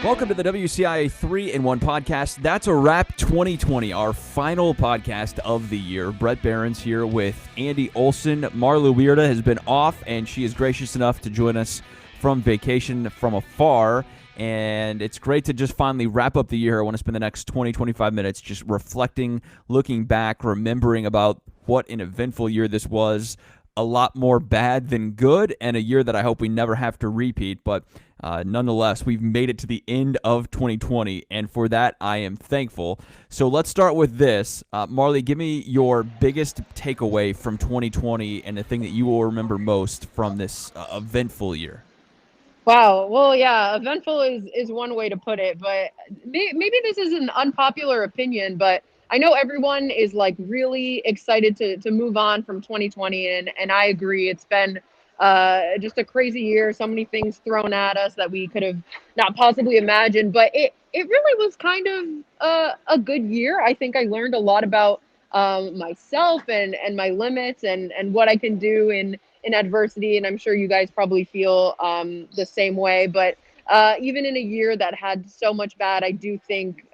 Welcome to the WCIA 3-in-1 podcast. That's a wrap. 2020, our final podcast of the year. Bret Beherns here with Andy Olson. Marlee Wierda has been off, and she is gracious enough to join us from vacation from afar. And it's great to just finally wrap up the year. I want to spend the next 20, 25 minutes just reflecting, looking back, remembering about what an eventful year this was. A lot more bad than good, and a year that I hope we never have to repeat. But nonetheless, we've made it to the end of 2020, and for that, I am thankful. So let's start with this. Marlee, give me your biggest takeaway from 2020 and the thing that you will remember most from this eventful year. Wow. Well, yeah, eventful is one way to put it, but maybe this is an unpopular opinion, but I know everyone is like really excited to move on from 2020, and I agree. It's been just a crazy year. So many things thrown at us that we could have not possibly imagined, but it really was kind of a good year. I think I learned a lot about myself and my limits and what I can do in adversity. And I'm sure you guys probably feel the same way. But even in a year that had so much bad, I do think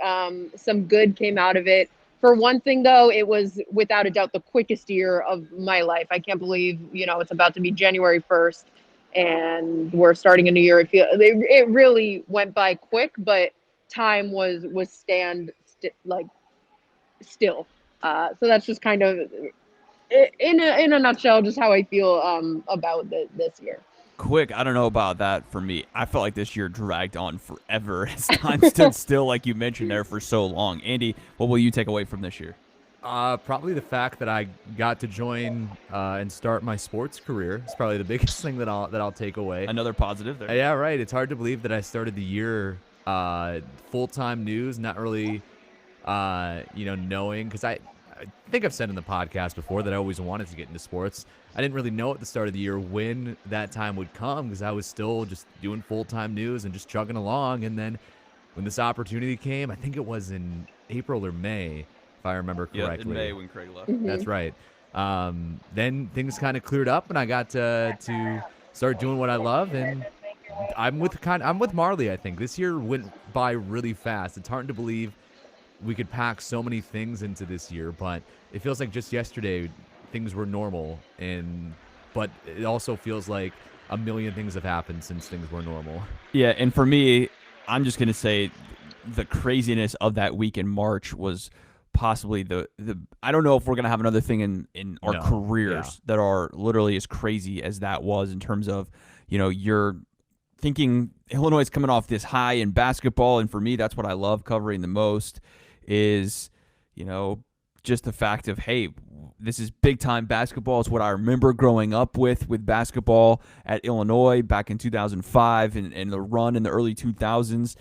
some good came out of it. For one thing, though, it was without a doubt the quickest year of my life. I can't believe, it's about to be January 1st and we're starting a new year. It really went by quick, but time was still. So that's just kind of in a nutshell, just how I feel about this year. Quick, I don't know about that for me. I felt like this year dragged on forever as time stood still, like you mentioned there, for so long. Andy, what will you take away from this year? Probably the fact that I got to join and start my sports career is probably the biggest thing that I'll take away. Another positive there. Yeah, right. It's hard to believe that I started the year full-time news, not really, knowing, because I think I've said in the podcast before that I always wanted to get into sports. I didn't really know at the start of the year when that time would come because I was still just doing full-time news and just chugging along. And then when this opportunity came, I think it was in April or May, if I remember correctly. Yeah, in May when Craig left. Mm-hmm. That's right. Then things kind of cleared up and I got to start doing what I love. And I'm with Marlee, I think. This year went by really fast. It's hard to believe we could pack so many things into this year, but it feels like just yesterday things were normal, but it also feels like a million things have happened since things were normal. Yeah, and for me, I'm just going to say the craziness of that week in March was possibly the I don't know if we're going to have another thing in our careers that are literally as crazy as that was, in terms of, you're thinking Illinois is coming off this high in basketball, and for me, that's what I love covering the most is, just the fact of, hey, this is big-time basketball. It's what I remember growing up with basketball at Illinois back in 2005 and the run in the early 2000s.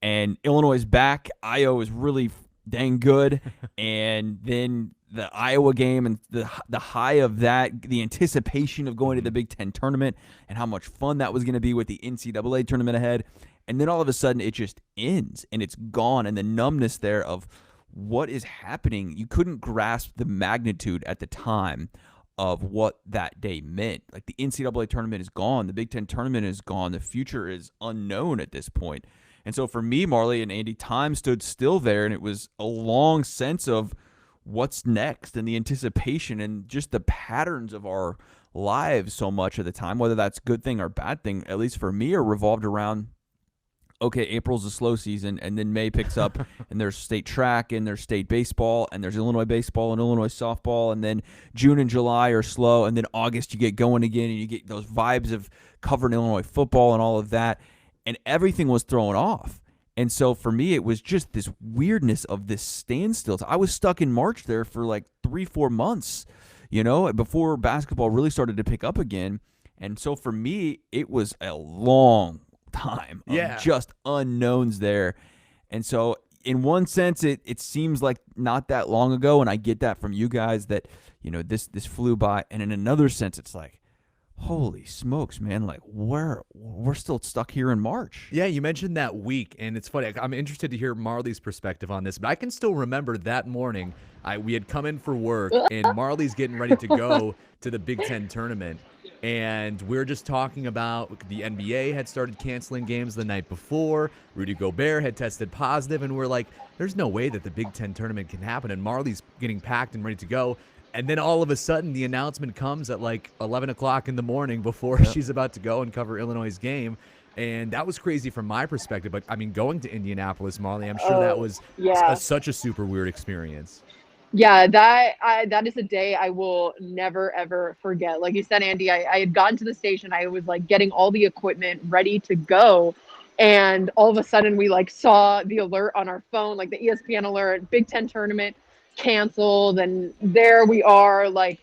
And Illinois is back. Io is really dang good. And then the Iowa game and the high of that, the anticipation of going to the Big Ten tournament and how much fun that was going to be with the NCAA tournament ahead. And then all of a sudden it just ends and it's gone. And the numbness there of what is happening, you couldn't grasp the magnitude at the time of what that day meant. Like, the NCAA tournament is gone. The Big Ten tournament is gone. The future is unknown at this point. And so for me, Marlee and Andy, time stood still there, and it was a long sense of what's next and the anticipation and just the patterns of our lives so much at the time, whether that's a good thing or bad thing, at least for me, are revolved around, okay, April's a slow season, and then May picks up, and there's state track, and there's state baseball, and there's Illinois baseball and Illinois softball, and then June and July are slow, and then August you get going again, and you get those vibes of covering Illinois football and all of that, and everything was thrown off. And so for me, it was just this weirdness of this standstill. I was stuck in March there for like 3-4 months, before basketball really started to pick up again. And so for me, it was a long time of just unknowns there. And so in one sense, it seems like not that long ago, and I get that from you guys that, this flew by. And in another sense, it's like, holy smokes, man, like we're still stuck here in March. Yeah, you mentioned that week, and it's funny. I'm interested to hear Marlee's perspective on this, but I can still remember that morning we had come in for work, and Marlee's getting ready to go to the Big Ten tournament. And we're just talking about the NBA had started canceling games the night before. Rudy Gobert had tested positive, and we're like, there's no way that the Big Ten tournament can happen. And Marlee's getting packed and ready to go. And then all of a sudden, the announcement comes at like 11 o'clock in the morning before she's about to go and cover Illinois' game. And that was crazy from my perspective. But, I mean, going to Indianapolis, Marlee, I'm sure that was such a super weird experience. Yeah, that is a day I will never, ever forget. Like you said, Andy, I had gotten to the station. I was like getting all the equipment ready to go. And all of a sudden we like saw the alert on our phone, like the ESPN alert, Big Ten tournament canceled. And there we are, like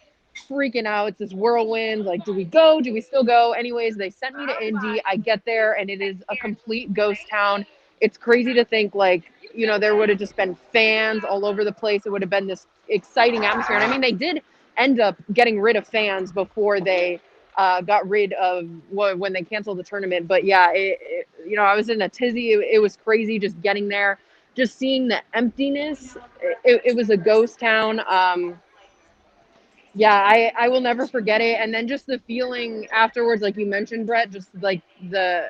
freaking out. It's this whirlwind. Like, do we go? Do we still go? Anyways, they sent me to Indy. I get there and it is a complete ghost town. It's crazy to think like, you know, there would have just been fans all over the place. It would have been this exciting atmosphere. And I mean, they did end up getting rid of fans before they got rid of when they canceled the tournament. But yeah, you know, I was in a tizzy. It was crazy just getting there, just seeing the emptiness. It was a ghost town. Yeah, I will never forget it. And then just the feeling afterwards, like you mentioned, Bret, just like the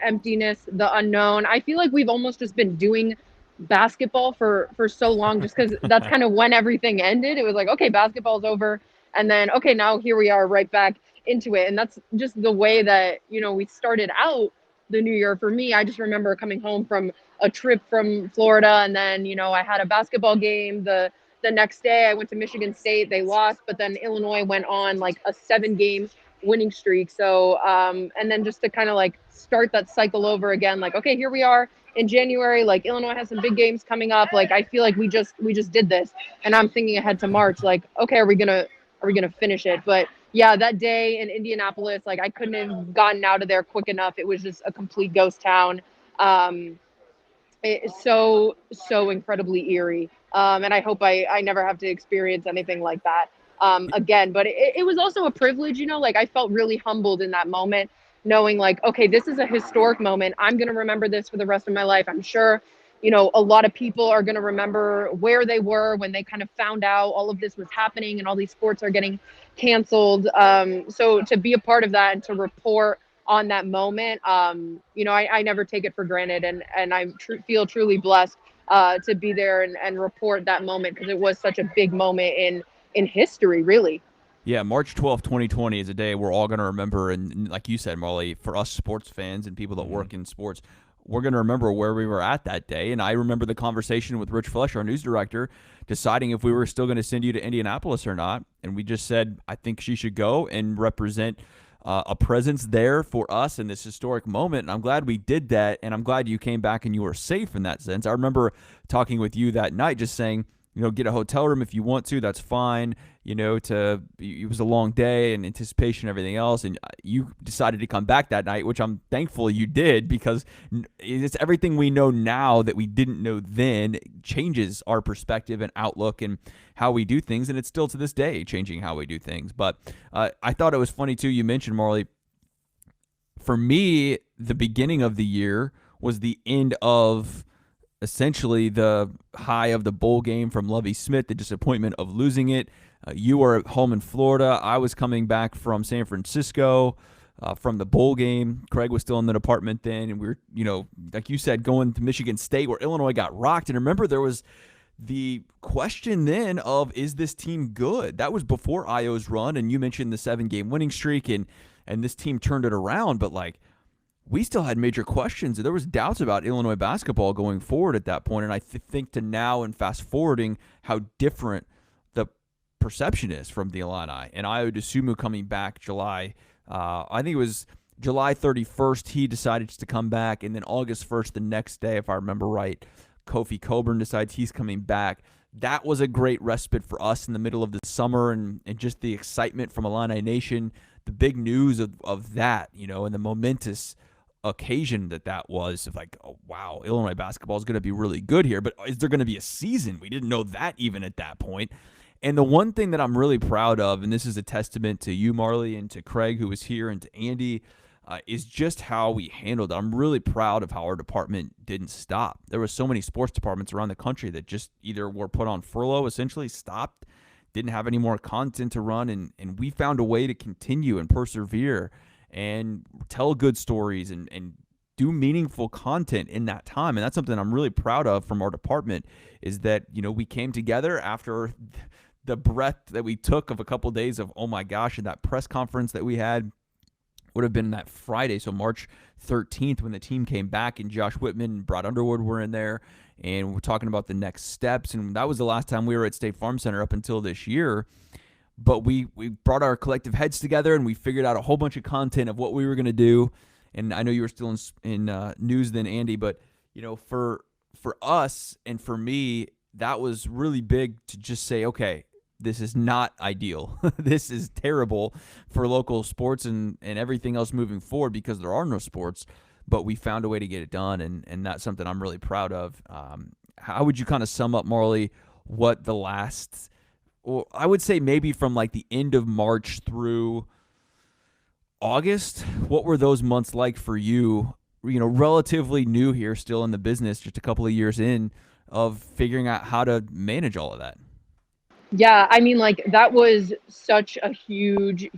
emptiness, the unknown. I feel like we've almost just been doing basketball for so long, just because that's kind of when everything ended. It was like, okay, basketball's over, and then okay, now here we are right back into it. And that's just the way that, you know, we started out the new year. For me, I just remember coming home from a trip from Florida, and then, you know, I had a basketball game the next day. I went to Michigan State. They lost, but then Illinois went on like a 7-game winning streak. So, and then just to kind of like start that cycle over again, like, okay, here we are in January, like Illinois has some big games coming up. Like, I feel like we just did this, and I'm thinking ahead to March, like, okay, are we going to finish it? But yeah, that day in Indianapolis, like I couldn't have gotten out of there quick enough. It was just a complete ghost town. It's so incredibly eerie. And I hope I never have to experience anything like that again. But it was also a privilege, you know, like I felt really humbled in that moment, knowing like, okay, this is a historic moment. I'm going to remember this for the rest of my life. I'm sure, you know, a lot of people are going to remember where they were when they kind of found out all of this was happening and all these sports are getting canceled. So to be a part of that and to report on that moment, you know, I never take it for granted. And I feel truly blessed to be there and report that moment, because it was such a big moment in history, really. Yeah, March 12th, 2020 is a day we're all going to remember. And like you said, Marlee, for us sports fans and people that work in sports, we're going to remember where we were at that day. And I remember the conversation with Rich Flesch, our news director, deciding if we were still going to send you to Indianapolis or not. And we just said, I think she should go and represent a presence there for us in this historic moment. And I'm glad we did that. And I'm glad you came back and you were safe in that sense. I remember talking with you that night, just saying, you know, get a hotel room if you want to, that's fine. You know, it was a long day and anticipation, everything else. And you decided to come back that night, which I'm thankful you did, because it's everything we know now that we didn't know then. It changes our perspective and outlook and how we do things. And it's still to this day changing how we do things. But I thought it was funny too. You mentioned, Marlee, for me, the beginning of the year was the end of essentially the high of the bowl game from Lovie Smith, the disappointment of losing it. You were at home in Florida. I was coming back from San Francisco from the bowl game. Craig was still in the department then, and we were, you know, like you said, going to Michigan State where Illinois got rocked. And remember, there was the question then of, is this team good? That was before Io's run, and you mentioned the 7-game winning streak, and this team turned it around. But like, we still had major questions. There was doubts about Illinois basketball going forward at that point. And I think to now and fast forwarding how different the perception is from the Illini. And Ayo Dosunmu coming back July, I think it was July 31st, he decided to come back. And then August 1st, the next day, if I remember right, Kofi Coburn decides he's coming back. That was a great respite for us in the middle of the summer, and just the excitement from Illini Nation, the big news of that, you know, and the momentous occasion that was, of like, oh wow, Illinois basketball is going to be really good here, but is there going to be a season? We didn't know that even at that point. And the one thing that I'm really proud of, and this is a testament to you, Marlee, and to Craig, who was here, and to Andy, is just how we handled it. I'm really proud of how our department didn't stop. There were so many sports departments around the country that just either were put on furlough, essentially stopped, didn't have any more content to run, and we found a way to continue and persevere and tell good stories and do meaningful content in that time. And that's something I'm really proud of from our department, is that, we came together after the breath that we took of a couple of days of, oh my gosh, and that press conference that we had would have been that Friday, so March 13th, when the team came back and Josh Whitman and Brad Underwood were in there, and we're talking about the next steps. And that was the last time we were at State Farm Center up until this year. But we brought our collective heads together, and we figured out a whole bunch of content of what we were going to do. And I know you were still in news then, Andy, but for us and for me, that was really big to just say, okay, this is not ideal. This is terrible for local sports and everything else moving forward, because there are no sports, but we found a way to get it done, and that's something I'm really proud of. How would you kind of sum up, Marlee, what the last, or I would say maybe from like the end of March through August, what were those months like for you, relatively new here, still in the business, just a couple of years in, of figuring out how to manage all of that? Yeah, I mean, like, that was such a huge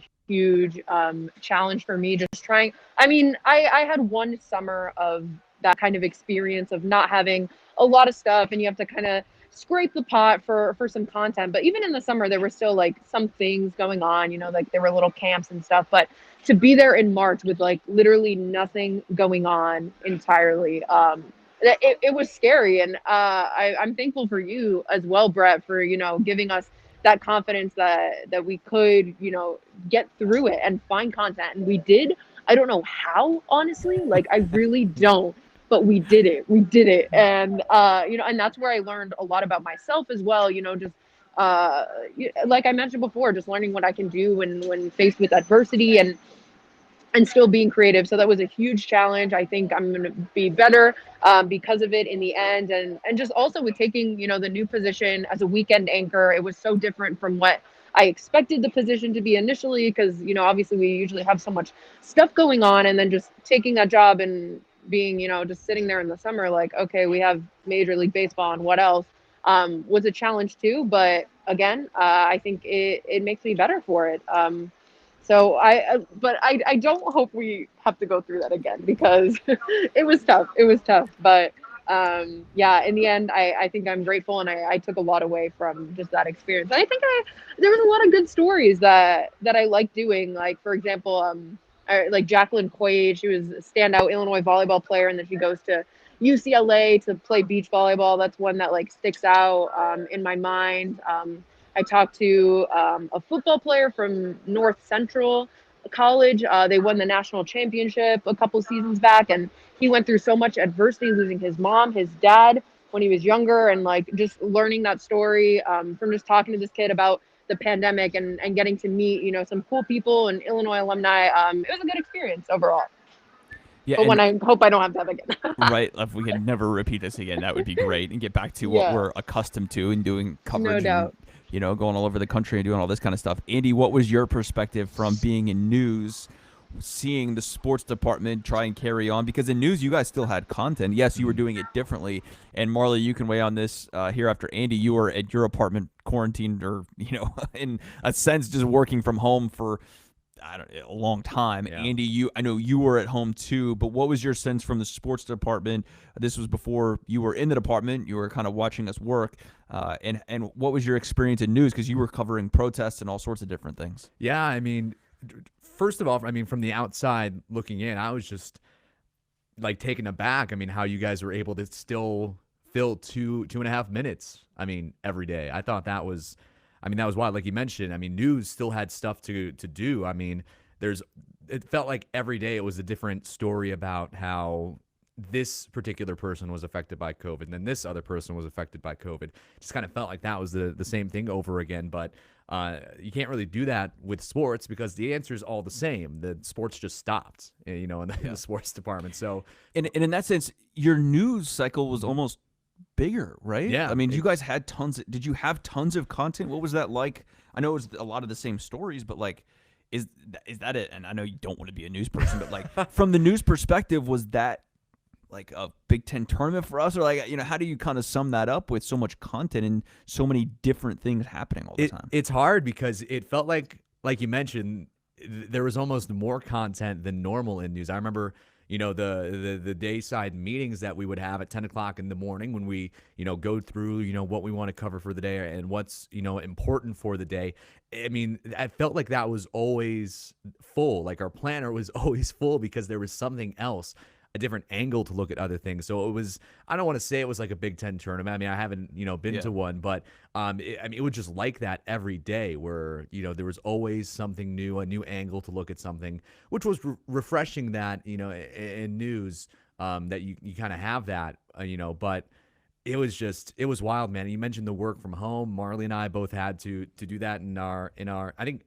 challenge for me, just trying. I mean, I had one summer of that kind of experience of not having a lot of stuff, and you have to kind of scrape the pot for some content. But even in the summer, there were still like some things going on, like there were little camps and stuff. But to be there in March with like literally nothing going on entirely, it was scary. And I'm thankful for you as well, Bret, for giving us that confidence that we could get through it and find content. And we did. I don't know how, honestly, like I really don't, but we did it. And and that's where I learned a lot about myself as well, just like I mentioned before, just learning what I can do when faced with adversity and still being creative. So that was a huge challenge. I think I'm going to be better because of it in the end. And just also with taking, the new position as a weekend anchor, it was so different from what I expected the position to be initially, because, obviously we usually have so much stuff going on, and then just taking that job and being, just sitting there in the summer, like, okay, we have Major League Baseball and what else, was a challenge too. But again, I think it makes me better for it. So but I don't hope we have to go through that again, because it was tough. But yeah, in the end, I think I'm grateful, and I took a lot away from just that experience. And I think there was a lot of good stories that I like doing. Like, for example, like Jacqueline Quaid, she was a standout Illinois volleyball player, and then she goes to UCLA to play beach volleyball. That's one that like sticks out in my mind. I talked to a football player from North Central College. They won the national championship a couple seasons back, and he went through so much adversity, losing his mom, his dad when he was younger, and like just learning that story from just talking to this kid about the pandemic and getting to meet, some cool people and Illinois alumni. It was a good experience overall. Yeah, but I hope I don't have that again. Right. If we could never repeat this again, that would be great, and get back to what we're accustomed to and doing coverage. No doubt. And, going all over the country and doing all this kind of stuff. Andy, what was your perspective from being in news, seeing the sports department try and carry on? Because in news, you guys still had content. Yes, you were doing it differently. And Marlee, you can weigh on this here after Andy. You were at your apartment quarantined, or, in a sense, just working from home for a long time. Yeah. Andy, I know you were at home too, but what was your sense from the sports department? This was before you were in the department. You were kind of watching us work. And what was your experience in news? Because you were covering protests and all sorts of different things. Yeah, I mean, first of all, from the outside looking in, I was just like taken aback. How you guys were able to still fill 2.5 minutes. Every day. I thought that was wild. Like you mentioned, news still had stuff to do. It felt like every day it was a different story about how this particular person was affected by COVID, and then this other person was affected by COVID. It just kind of felt like that was the same thing over again. But you can't really do that with sports, because the answer is all the same. The sports just stopped, in the sports department. So, and in that sense, your news cycle was almost bigger, right? Yeah. You guys had did you have tons of content? What was that like? I know it was a lot of the same stories, but like, is that it? And I know you don't want to be a news person, but like from the news perspective, was that like a Big Ten tournament for us, or like, how do you kind of sum that up with so much content and so many different things happening all the time? It's hard because it felt like you mentioned, there was almost more content than normal in news. I remember, the dayside meetings that we would have at 10 o'clock in the morning when we, go through, what we want to cover for the day and what's, important for the day. I mean, I felt like that was always full. Like our planner was always full because there was something else, a different angle to look at other things. So it was, I don't want to say it was like a Big Ten tournament. I mean, I haven't, been to one, but it was just like that every day where, there was always something new, a new angle to look at something, which was refreshing that, in news, that you kind of have that, but it was wild, man. You mentioned the work from home. Marlee and I both had to do that in our, I think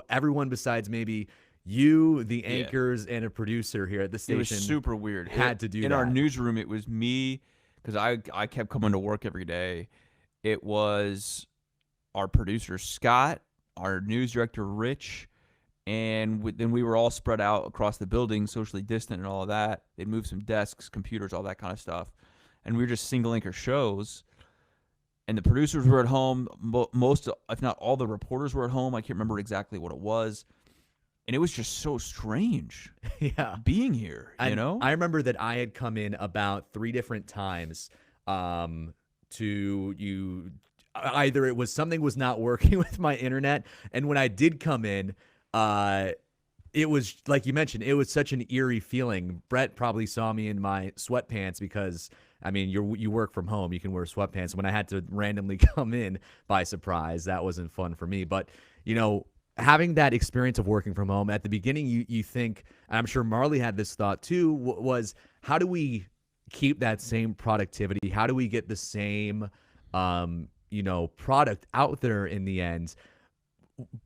everyone besides maybe you, the anchors, and a producer here at the station. It was super weird. Had to do in that. our newsroom. It was me, because I kept coming to work every day. It was our producer Scott, our news director Rich, and then we were all spread out across the building, socially distant and all of that. They'd moved some desks, computers, all that kind of stuff, and we were just single anchor shows. And the producers were at home. Most, if not all, the reporters were at home. I can't remember exactly what it was. And it was just so strange being here, I remember that I had come in about 3 different times to you. Either it was something was not working with my internet. And when I did come in, it was, like you mentioned, it was such an eerie feeling. Bret probably saw me in my sweatpants because, I mean, you work from home. You can wear sweatpants. When I had to randomly come in by surprise, that wasn't fun for me. But, having that experience of working from home, at the beginning, you think, and I'm sure Marlee had this thought too, was how do we keep that same productivity? How do we get the same, product out there in the end,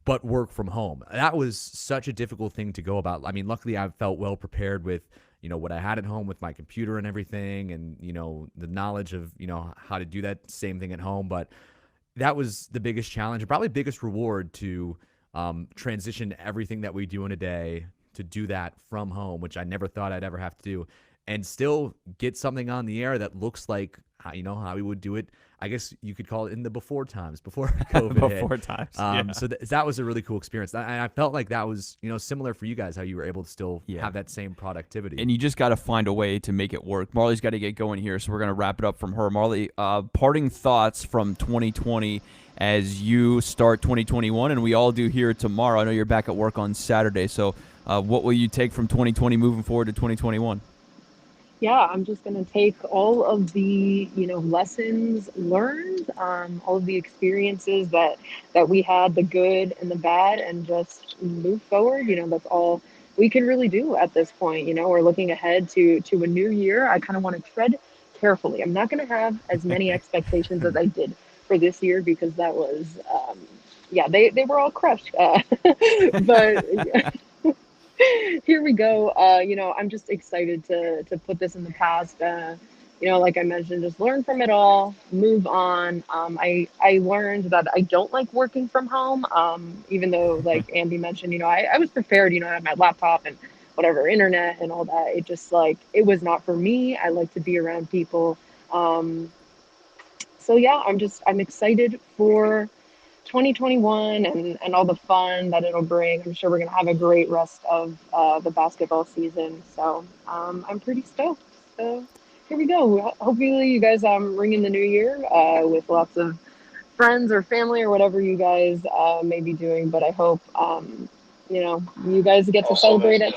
but work from home? That was such a difficult thing to go about. I mean, luckily I felt well prepared with, what I had at home with my computer and everything, and, the knowledge of, how to do that same thing at home. But that was the biggest challenge and probably biggest reward to transition everything that we do in a day to do that from home, which I never thought I'd ever have to do, and still get something on the air that looks like how we would do it. I guess you could call it in the before times, before COVID before hit. times. So that was a really cool experience. And I felt like that was, similar for you guys, how you were able to still have that same productivity. And you just got to find a way to make it work. Marlee's got to get going here, so we're going to wrap it up from her. Marlee, parting thoughts from 2020 as you start 2021, and we all do here tomorrow. I know you're back at work on Saturday, so what will you take from 2020 moving forward to 2021? Yeah, I'm just going to take all of the, lessons learned, all of the experiences that we had, the good and the bad, and just move forward. That's all we can really do at this point. We're looking ahead to a new year. I kind of want to tread carefully. I'm not going to have as many expectations as I did for this year, because that was, they were all crushed. But here we go. I'm just excited to put this in the past. Like I mentioned, just learn from it all, move on. I learned that I don't like working from home, even though, like Andy mentioned, I was prepared, I had my laptop and whatever, internet and all that. It just, it was not for me. I like to be around people. So yeah, I'm excited for 2021 and all the fun that it'll bring. I'm sure we're going to have a great rest of the basketball season. So I'm pretty stoked. So here we go. Hopefully you guys ring in the new year with lots of friends or family or whatever you guys may be doing. But I hope, you guys get to celebrate it.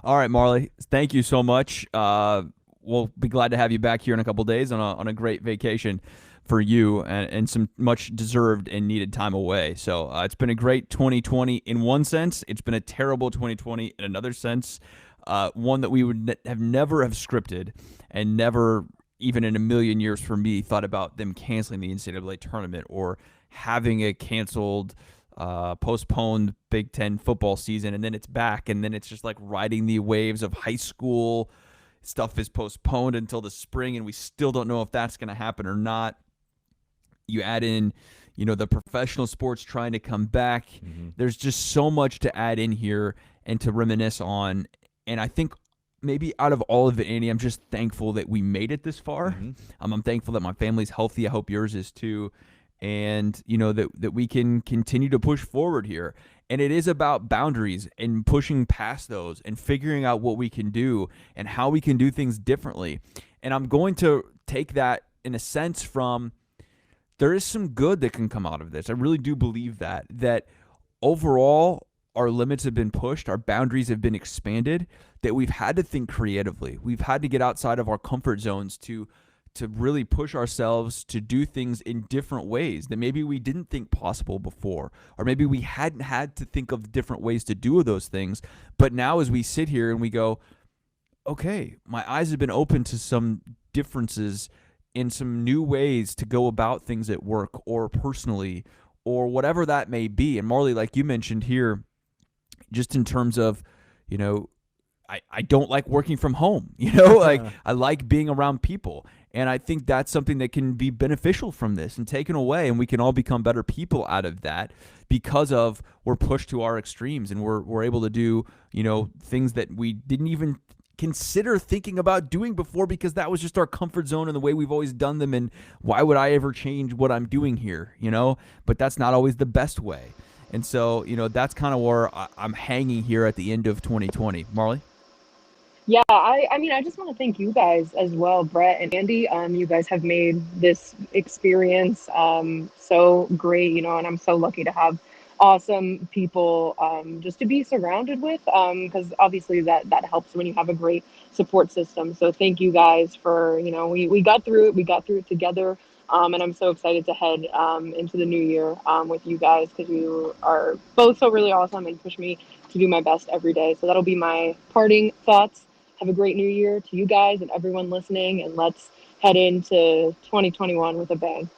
All right, Marlee, thank you so much. We'll be glad to have you back here in a couple days on a great vacation for you and some much deserved and needed time away. So it's been a great 2020 in one sense. It's been a terrible 2020 in another sense. One that we would never have scripted, and never even in a million years for me thought about them canceling the NCAA tournament or having a canceled, postponed Big Ten football season, and then it's back, and then it's just like riding the waves of high school stuff is postponed until the spring, and we still don't know if that's going to happen or not. You add in, the professional sports trying to come back. Mm-hmm. There's just so much to add in here and to reminisce on. And I think maybe out of all of it, Andy, I'm just thankful that we made it this far. Mm-hmm. I'm thankful that my family's healthy. I hope yours is too. And, you know, that we can continue to push forward here. And it is about boundaries and pushing past those and figuring out what we can do and how we can do things differently. And I'm going to take that in a sense from there is some good that can come out of this. I really do believe that overall our limits have been pushed, our boundaries have been expanded, that we've had to think creatively. We've had to get outside of our comfort zones to really push ourselves to do things in different ways that maybe we didn't think possible before, or maybe we hadn't had to think of different ways to do those things. But now as we sit here and we go, okay, my eyes have been open to some differences in some new ways to go about things at work or personally or whatever that may be. And Marlee, like you mentioned here, just in terms of, you know, I don't like working from home, you know, like I like being around people. And I think that's something that can be beneficial from this and taken away. And we can all become better people out of that because of we're pushed to our extremes and we're able to do, you know, things that we didn't even consider thinking about doing before because that was just our comfort zone and the way we've always done them. And why would I ever change what I'm doing here, you know? But that's not always the best way. And so, you know, that's kind of where I'm hanging here at the end of 2020. Marlee? Yeah, I mean, I just want to thank you guys as well, Bret and Andy. You guys have made this experience so great, you know, and I'm so lucky to have awesome people just to be surrounded with, because obviously that helps when you have a great support system. So thank you guys for, you know, we got through it together. And I'm so excited to head into the new year with you guys because you are both so really awesome and push me to do my best every day. So that'll be my parting thoughts. Have a great new year to you guys and everyone listening, and let's head into 2021 with a bang.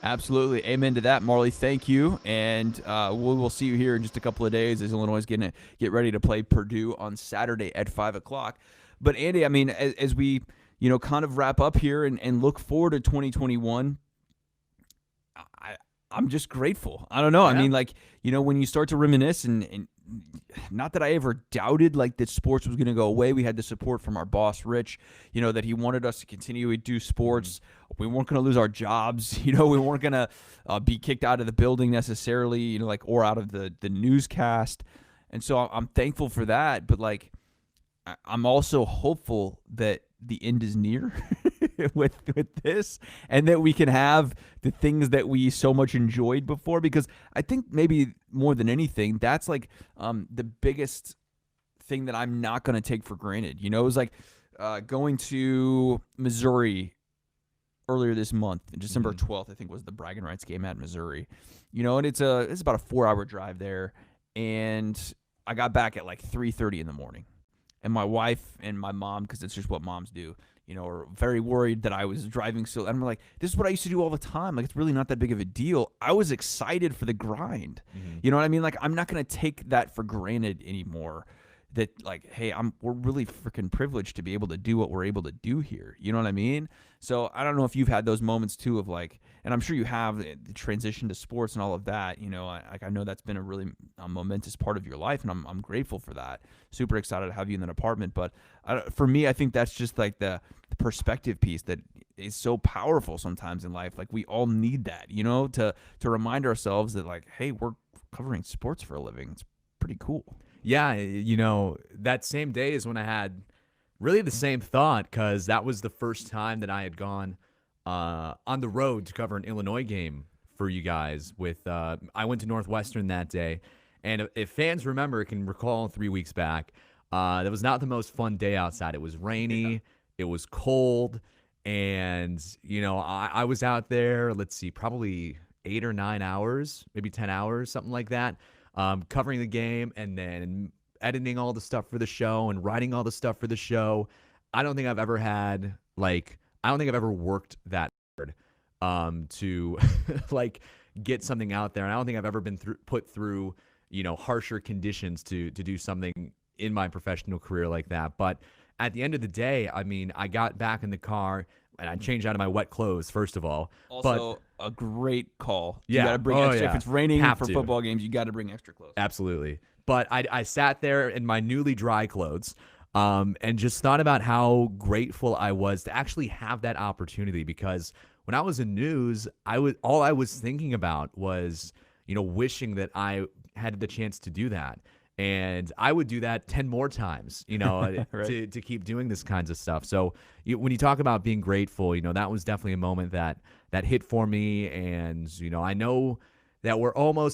Absolutely. Amen to that, Marlee. Thank you. And we will see you here in just a couple of days as Illinois is going to get ready to play Purdue on Saturday at 5 o'clock. But, Andy, I mean, as we, you know, kind of wrap up here and look forward to 2021, I'm just grateful. I don't know. Yeah. I mean, like, you know, when you start to reminisce and not that I ever doubted like that sports was going to go away. We had the support from our boss, Rich, you know, that he wanted us to continue to do sports. We weren't going to lose our jobs. You know, we weren't going to be kicked out of the building necessarily, you know, like, or out of the newscast. And so I'm thankful for that. But like, I'm also hopeful that the end is near with this, and that we can have the things that we so much enjoyed before, because I think maybe more than anything, that's like the biggest thing that I'm not going to take for granted. You know, it was like going to Missouri earlier this month, December 12th, I think was the bragging rights game at Missouri. You know, and it's about a 4-hour drive there, and I got back at like 3:30 in the morning. And my wife and my mom, because it's just what moms do, you know, are very worried that I was driving so. And I'm like, this is what I used to do all the time. Like, it's really not that big of a deal. I was excited for the grind. You know what I mean? Like, I'm not going to take that for granted anymore. That like, hey, we're really freaking privileged to be able to do what we're able to do here. You know what I mean? So I don't know if you've had those moments too of like, and I'm sure you have, the transition to sports and all of that. You know, I know that's been a really momentous part of your life, and I'm grateful for that. Super excited to have you in that apartment. But for me, I think that's just like the perspective piece that is so powerful sometimes in life. Like, we all need that, you know, to remind ourselves that like, hey, we're covering sports for a living. It's pretty cool. Yeah, you know, that same day is when I had really the same thought, because that was the first time that I had gone on the road to cover an Illinois game for you guys. I went to Northwestern that day, and if fans can recall 3 weeks back, that was not the most fun day outside. It was rainy, it was cold, and, you know, I was out there, let's see, probably 8 or 9 hours, maybe 10 hours, something like that. Covering the game and then editing all the stuff for the show and writing all the stuff for the show. I don't think I've ever worked that hard to like get something out there. And I don't think I've ever been put through, you know, harsher conditions to do something in my professional career like that. But at the end of the day, I mean, I got back in the car and I changed out of my wet clothes, first of all. Also, a great call. Yeah. You got to bring extra. Yeah. If it's raining for football games, you got to bring extra clothes. Absolutely. But I sat there in my newly dry clothes, And just thought about how grateful I was to actually have that opportunity, because when I was in news, all I was thinking about was, wishing that I had the chance to do that. And I would do that 10 more times, Right. to keep doing this kinds of stuff. So when you talk about being grateful, that was definitely a moment that hit for me. And, I know that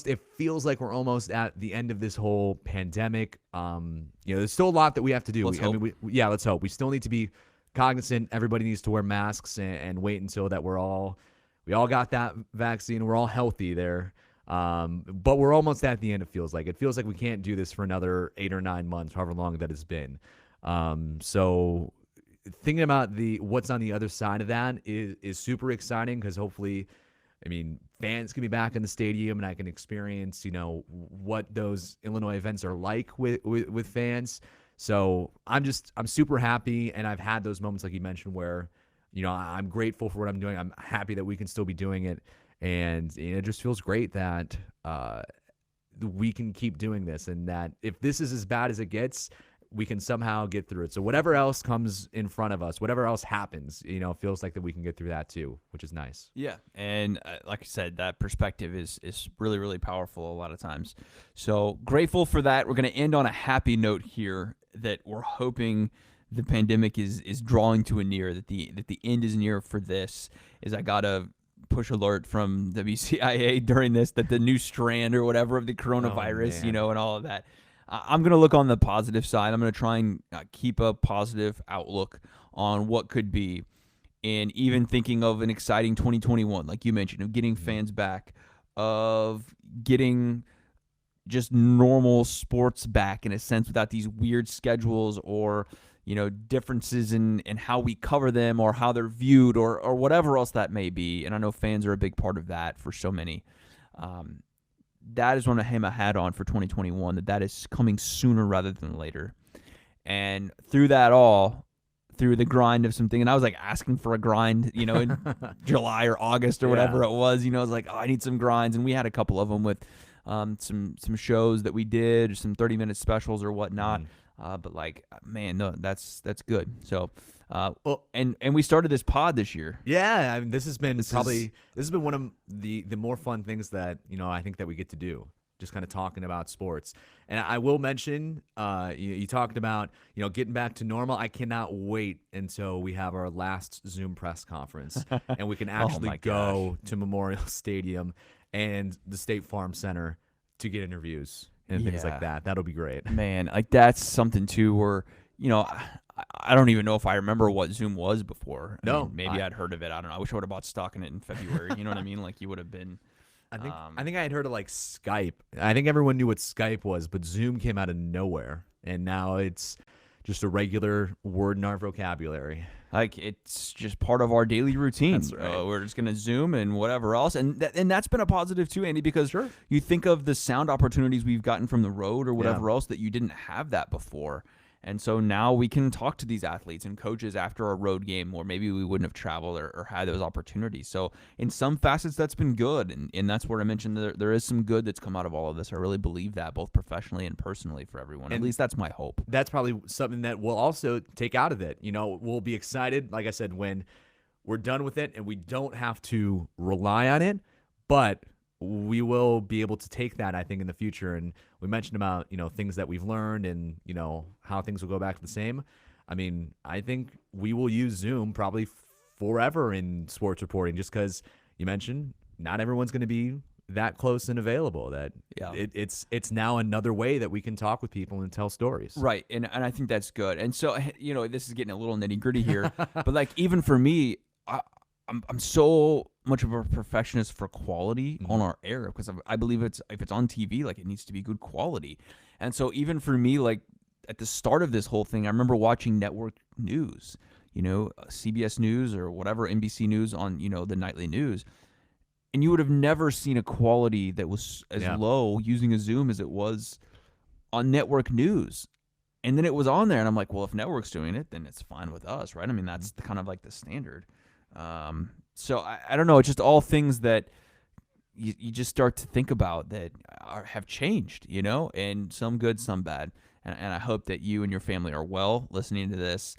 it feels like we're almost at the end of this whole pandemic. There's still a lot that we have to do. Let's hope. Let's hope. We still need to be cognizant. Everybody needs to wear masks and wait until that we all got that vaccine. We're all healthy there. But we're almost at the end. It feels like we can't do this for another 8 or 9 months, however long that has been. So thinking about what's on the other side of that is super exciting, because hopefully, fans can be back in the stadium and I can experience, what those Illinois events are like with fans. So I'm super happy. And I've had those moments, like you mentioned, where, I'm grateful for what I'm doing. I'm happy that we can still be doing it. And it just feels great that we can keep doing this, and that if this is as bad as it gets, we can somehow get through it. So whatever else comes in front of us, whatever else happens, it feels like that we can get through that too, which is nice. Yeah, and like I said, that perspective is really, really powerful a lot of times. So grateful for that. We're going to end on a happy note here, that we're hoping the pandemic is drawing to a near, that the end is near for this. I got a push alert from WCIA during this, that the new strand or whatever of the coronavirus, and all of that. I'm going to look on the positive side. I'm going to try and keep a positive outlook on what could be, and even thinking of an exciting 2021, like you mentioned, of getting fans back, of getting just normal sports back in a sense, without these weird schedules or differences in how we cover them or how they're viewed or whatever else that may be. And I know fans are a big part of that for so many. That is one to hang my hat on for 2021, that is coming sooner rather than later. And through that all, through the grind of something, and I was like asking for a grind, in July or August or whatever it was, I was like, I need some grinds. And we had a couple of them with some shows that we did, some 30-minute specials or whatnot. But like, man, no, that's good. So, and we started this pod this year. Yeah, this has been one of the more fun things that I think that we get to do, just kind of talking about sports. And I will mention, you talked about getting back to normal. I cannot wait until we have our last Zoom press conference and we can actually go to Memorial Stadium and the State Farm Center to get interviews and things like that. That'll be great. Man, like that's something too where, I don't even know if I remember what Zoom was before. I mean, maybe I'd heard of it. I don't know. I wish I would have bought stock in it in February. You know what I mean? Like you would have been. I think I had heard of like Skype. I think everyone knew what Skype was, but Zoom came out of nowhere. And now it's just a regular word in our vocabulary. Like it's just part of our daily routine. That's right. We're just gonna Zoom and whatever else, and that's been a positive too, Andy, because you think of the sound opportunities we've gotten from the road or whatever else, that you didn't have that before. And so now we can talk to these athletes and coaches after a road game, or maybe we wouldn't have traveled or had those opportunities. So in some facets, that's been good. And that's where I mentioned there is some good that's come out of all of this. I really believe that, both professionally and personally for everyone. At least that's my hope. That's probably something that we'll also take out of it. We'll be excited, like I said, when we're done with it and we don't have to rely on it, but we will be able to take that, I think, in the future. And we mentioned about, things that we've learned and, how things will go back to the same. I mean, I think we will use Zoom probably forever in sports reporting, just because you mentioned not everyone's going to be that close and available. That it's now another way that we can talk with people and tell stories. Right. And I think that's good. And so, this is getting a little nitty gritty here, but like, even for me, I'm so much of a perfectionist for quality on our air, because I believe if it's on TV, like it needs to be good quality. And so even for me, like at the start of this whole thing, I remember watching network news, CBS News or whatever, NBC News on, the nightly news. And you would have never seen a quality that was as low using a Zoom as it was on network news. And then it was on there, and I'm like, well, if network's doing it, then it's fine with us, right? I mean, that's kind of like the standard. So I don't know. It's just all things that you just start to think about that have changed, and some good, some bad. and I hope that you and your family are well listening to this.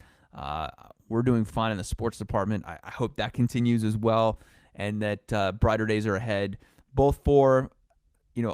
We're doing fine in the sports department. I hope that continues as well, and that brighter days are ahead, both for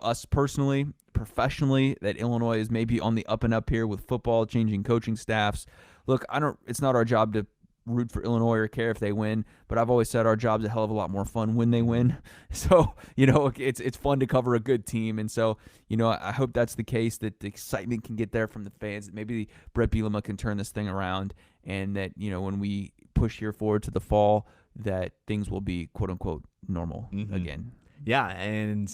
us personally, professionally, that Illinois is maybe on the up and up here with football, changing coaching staffs. Look, it's not our job to root for Illinois or care if they win, but I've always said our job's a hell of a lot more fun when they win. So, it's fun to cover a good team. And so, I hope that's the case, that the excitement can get there from the fans, that maybe Bret Bielema can turn this thing around, and that, when we push here forward to the fall, that things will be quote unquote normal again. Yeah. And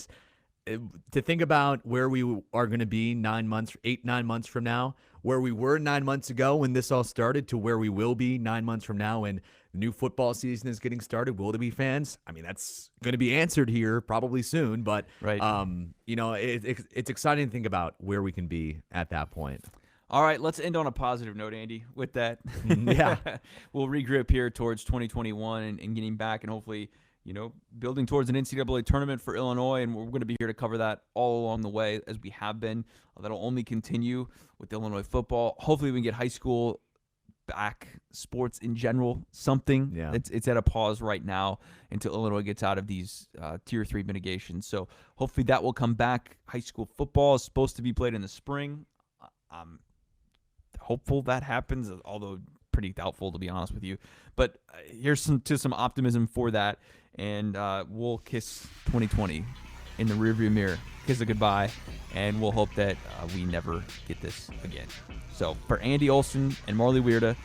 to think about where we are going to be 9 months from now, where we were 9 months ago when this all started, to where we will be 9 months from now when the new football season is getting started. Will there be fans? I mean, that's going to be answered here probably soon, but right. It's exciting to think about where we can be at that point. All right, let's end on a positive note, Andy, with that. Yeah. We'll regroup here towards 2021 and getting back, and hopefully, building towards an NCAA tournament for Illinois, and we're going to be here to cover that all along the way, as we have been. That'll only continue with Illinois football. Hopefully we can get high school back, sports in general, something. Yeah. It's at a pause right now until Illinois gets out of these Tier 3 mitigations. So hopefully that will come back. High school football is supposed to be played in the spring. I'm hopeful that happens, although pretty doubtful, to be honest with you. But here's some optimism for that. And we'll kiss 2020 in the rearview mirror, kiss it goodbye, and we'll hope that we never get this again. So for Andy Olson and Marlee Wierda,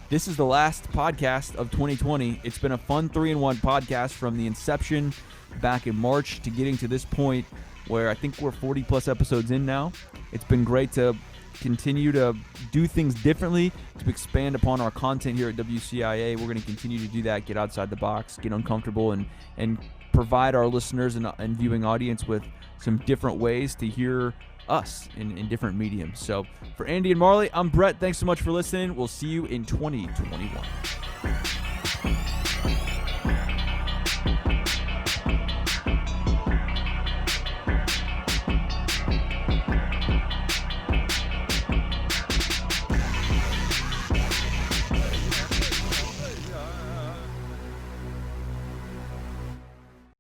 this is the last podcast of 2020. It's been a fun 3-in-1 podcast from the inception back in March to getting to this point where I think we're 40-plus episodes in now. It's been great to continue to do things differently, to expand upon our content here at WCIA. We're going to continue to do that, get outside the box, get uncomfortable, and provide our listeners and viewing audience with some different ways to hear us in different mediums. So for Andy and Marlee, I'm Bret. Thanks so much for listening. We'll see you in 2021.